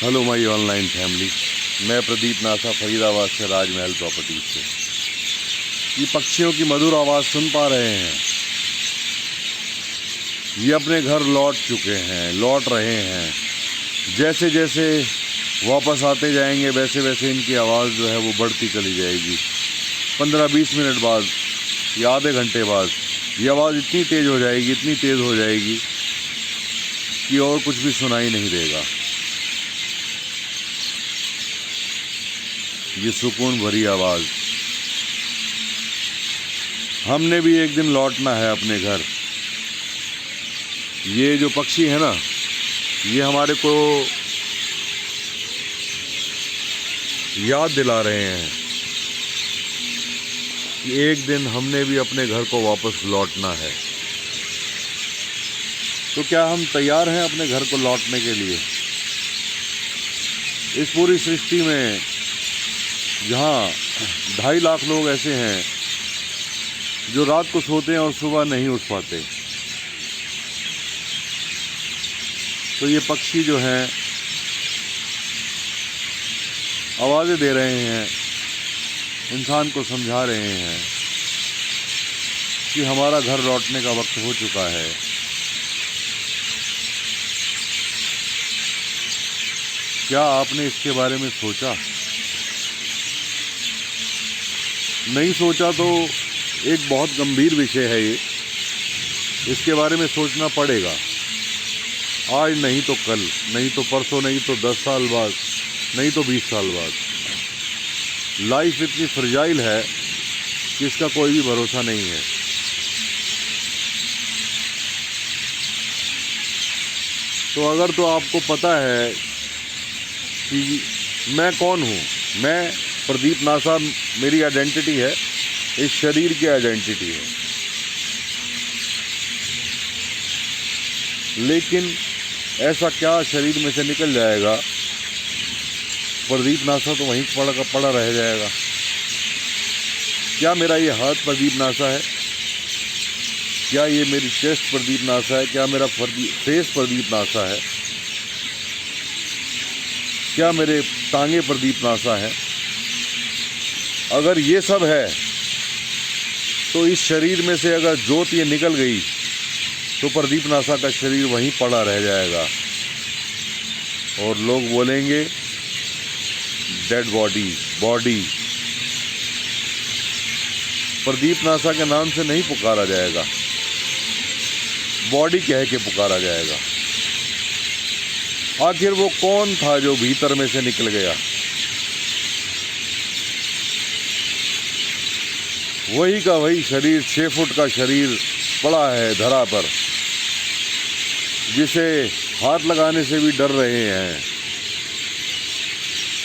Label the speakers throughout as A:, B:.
A: Hello my online family. मैं Pradeep NASA Faridabad से राजमहल properties से। ये पक्षियों की मधुर आवाज़ सुन पा रहे हैं। ये अपने घर लौट चुके हैं, लौट रहे हैं। जैसे जैसे वापस आते जाएंगे वैसे वैसे इनकी आवाज़ जो है वो बढ़ती चली जाएगी। 15-20 मिनट बाद या आधे घंटे बाद ये आवाज़ इतनी तेज़ हो जाएगी, इतनी तेज़ हो जाएगी कि और कुछ भी सुनाई नहीं देगा। ये सुकून भरी आवाज़। हमने भी एक दिन लौटना है अपने घर। ये जो पक्षी है ना, ये हमारे को याद दिला रहे हैं कि एक दिन हमने भी अपने घर को वापस लौटना है। तो क्या हम तैयार हैं अपने घर को लौटने के लिए? इस पूरी सृष्टि में जहाँ 2.5 लाख लोग ऐसे हैं जो रात को सोते हैं और सुबह नहीं उठ पाते, तो ये पक्षी जो हैं आवाज़ें दे रहे हैं, इंसान को समझा रहे हैं कि हमारा घर लौटने का वक्त हो चुका है। क्या आपने इसके बारे में सोचा? नहीं सोचा तो एक बहुत गंभीर विषय है ये। इसके बारे में सोचना पड़ेगा। आज नहीं तो कल, नहीं तो परसों, नहीं तो 10 साल बाद, नहीं तो 20 साल बाद। लाइफ इतनी फ्रजाइल है कि इसका कोई भी भरोसा नहीं है। तो अगर तो आपको पता है कि मैं कौन हूँ, मैं प्रदीप नासा, मेरी आइडेंटिटी है, इस शरीर की आइडेंटिटी है। लेकिन ऐसा क्या शरीर में से निकल जाएगा, प्रदीप नासा तो वहीं पड़ा रह जाएगा। क्या मेरा ये हाथ प्रदीप नासा है? क्या ये मेरी चेस्ट प्रदीप नासा है? क्या मेरा फेस प्रदीप नासा है? क्या मेरे टांगे प्रदीप नासा है? अगर ये सब है तो इस शरीर में से अगर ज्योत ये निकल गई तो प्रदीप नासा का शरीर वहीं पड़ा रह जाएगा और लोग बोलेंगे डेड बॉडी। प्रदीप नासा के नाम से नहीं पुकारा जाएगा, बॉडी कह के पुकारा जाएगा। आखिर वो कौन था जो भीतर में से निकल गया? वही का वही शरीर, 6 फुट का शरीर पड़ा है धरा पर, जिसे हाथ लगाने से भी डर रहे हैं,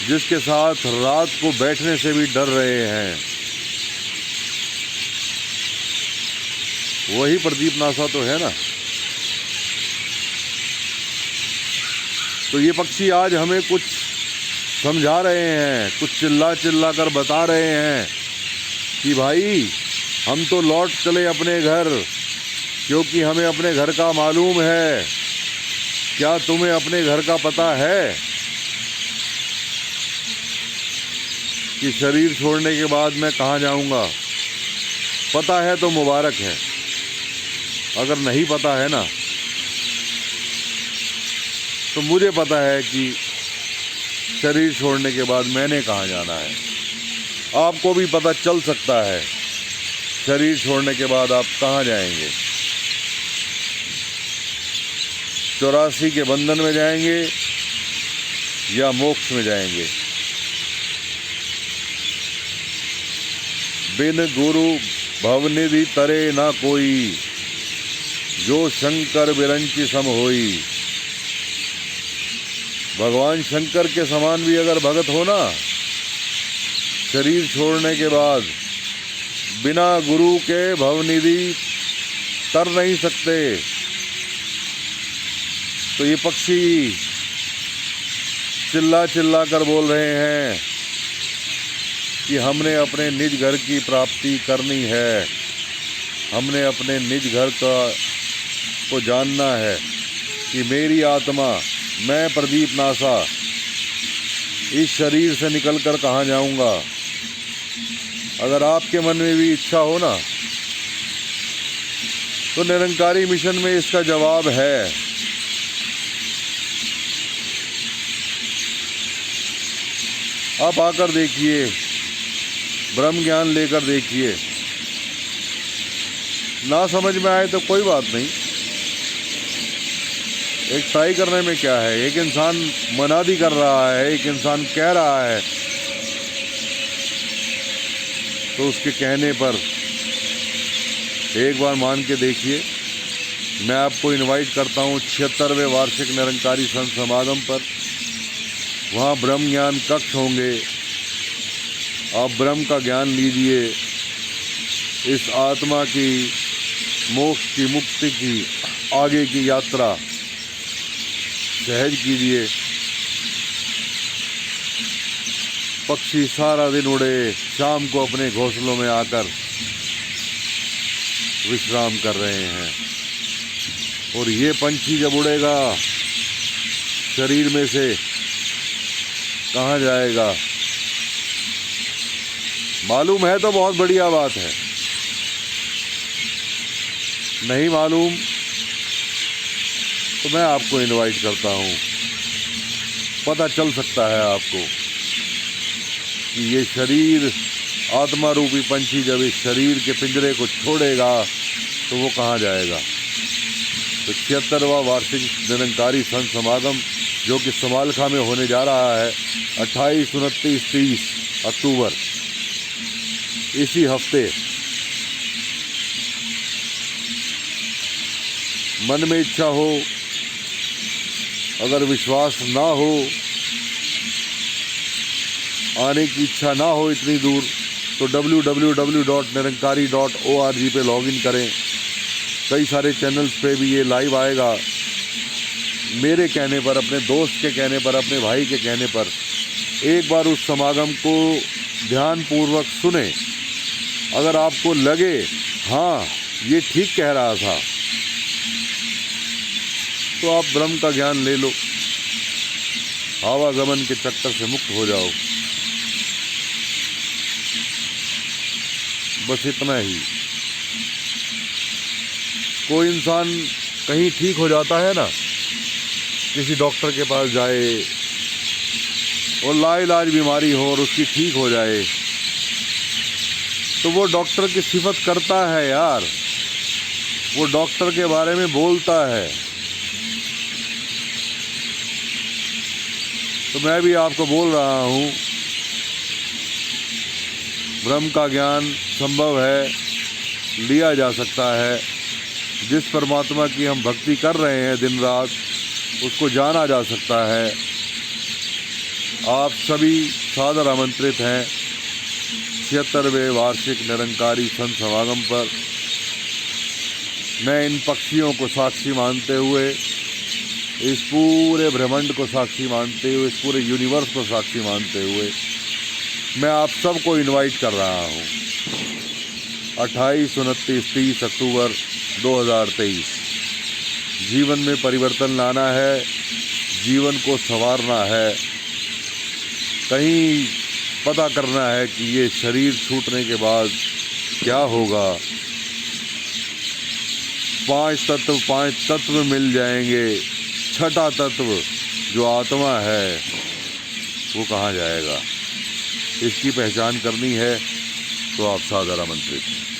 A: जिसके साथ रात को बैठने से भी डर रहे हैं। वही प्रदीप नासा तो है ना। तो ये पक्षी आज हमें कुछ समझा रहे हैं, कुछ चिल्ला चिल्ला कर बता रहे हैं कि भाई हम तो लौट चले अपने घर, क्योंकि हमें अपने घर का मालूम है। क्या तुम्हें अपने घर का पता है कि शरीर छोड़ने के बाद मैं कहाँ जाऊँगा? पता है तो मुबारक है, अगर नहीं पता है ना तो मुझे पता है कि शरीर छोड़ने के बाद मैंने कहाँ जाना है। आपको भी पता चल सकता है शरीर छोड़ने के बाद आप कहाँ जाएंगे। 84 के बंधन में जाएंगे या मोक्ष में जाएंगे। बिन गुरु भवनिधि तरे ना कोई, जो शंकर बिरंची सम होई। भगवान शंकर के समान भी अगर भगत हो ना, शरीर छोड़ने के बाद बिना गुरु के भवनिधि तर नहीं सकते। तो ये पक्षी चिल्ला चिल्ला कर बोल रहे हैं कि हमने अपने निज घर की प्राप्ति करनी है, हमने अपने निज घर को जानना है कि मेरी आत्मा, मैं प्रदीप नासा इस शरीर से निकलकर कहाँ जाऊंगा। अगर आपके मन में भी इच्छा हो ना, तो निरंकारी मिशन में इसका जवाब है। आप आकर देखिए, ब्रह्म ज्ञान लेकर देखिए। ना समझ में आए तो कोई बात नहीं, एक ट्राई करने में क्या है। एक इंसान मनादी कर रहा है, एक इंसान कह रहा है, तो उसके कहने पर एक बार मान के देखिए। मैं आपको इनवाइट करता हूँ 76वें वार्षिक निरंकारी संत समागम पर। वहाँ ब्रह्म ज्ञान कक्ष होंगे। आप ब्रह्म का ज्ञान लीजिए, इस आत्मा की मोक्ष की, मुक्ति की आगे की यात्रा सहज कीजिए। पक्षी सारा दिन उड़े, शाम को अपने घोंसलों में आकर विश्राम कर रहे हैं। और ये पंछी जब उड़ेगा शरीर में से कहाँ जाएगा? मालूम है तो बहुत बढ़िया बात है, नहीं मालूम तो मैं आपको इनवाइट करता हूँ। पता चल सकता है आपको कि ये शरीर, आत्मा रूपी पंछी जब इस शरीर के पिंजरे को छोड़ेगा तो वो कहाँ जाएगा। तो 76वां वार्षिक निरंकारी संत समागम जो कि समालखा में होने जा रहा है 28, 29, 30 अक्टूबर, इसी हफ्ते। मन में इच्छा हो, अगर विश्वास ना हो, आने की इच्छा ना हो इतनी दूर, तो www.nirankari.org पे लॉगिन करें। कई सारे चैनल्स पे भी ये लाइव आएगा। मेरे कहने पर, अपने दोस्त के कहने पर, अपने भाई के कहने पर एक बार उस समागम को ध्यानपूर्वक सुने। अगर आपको लगे हाँ ये ठीक कह रहा था, तो आप ब्रह्म का ज्ञान ले लो, आवागमन के चक्कर से मुक्त हो जाओ। बस इतना ही। कोई इंसान कहीं ठीक हो जाता है ना, किसी डॉक्टर के पास जाए और लाइलाज बीमारी हो और उसकी ठीक हो जाए, तो वो डॉक्टर की सिफत करता है यार, वो डॉक्टर के बारे में बोलता है। तो मैं भी आपको बोल रहा हूँ, ब्रह्म का ज्ञान संभव है, लिया जा सकता है। जिस परमात्मा की हम भक्ति कर रहे हैं दिन रात, उसको जाना जा सकता है। आप सभी सादर आमंत्रित हैं 76वें वार्षिक निरंकारी संत समागम पर। मैं इन पक्षियों को साक्षी मानते हुए, इस पूरे ब्रह्मांड को साक्षी मानते हुए, इस पूरे यूनिवर्स को साक्षी मानते हुए मैं आप सबको इनवाइट कर रहा हूँ 28, 29, 30 अक्टूबर 2023। जीवन में परिवर्तन लाना है, जीवन को संवारना है। कहीं पता करना है कि ये शरीर छूटने के बाद क्या होगा। 5 तत्व मिल जाएंगे, छठा तत्व जो आत्मा है वो कहाँ जाएगा। इसकी पहचान करनी है तो आप सादर आमंत्रित हैं।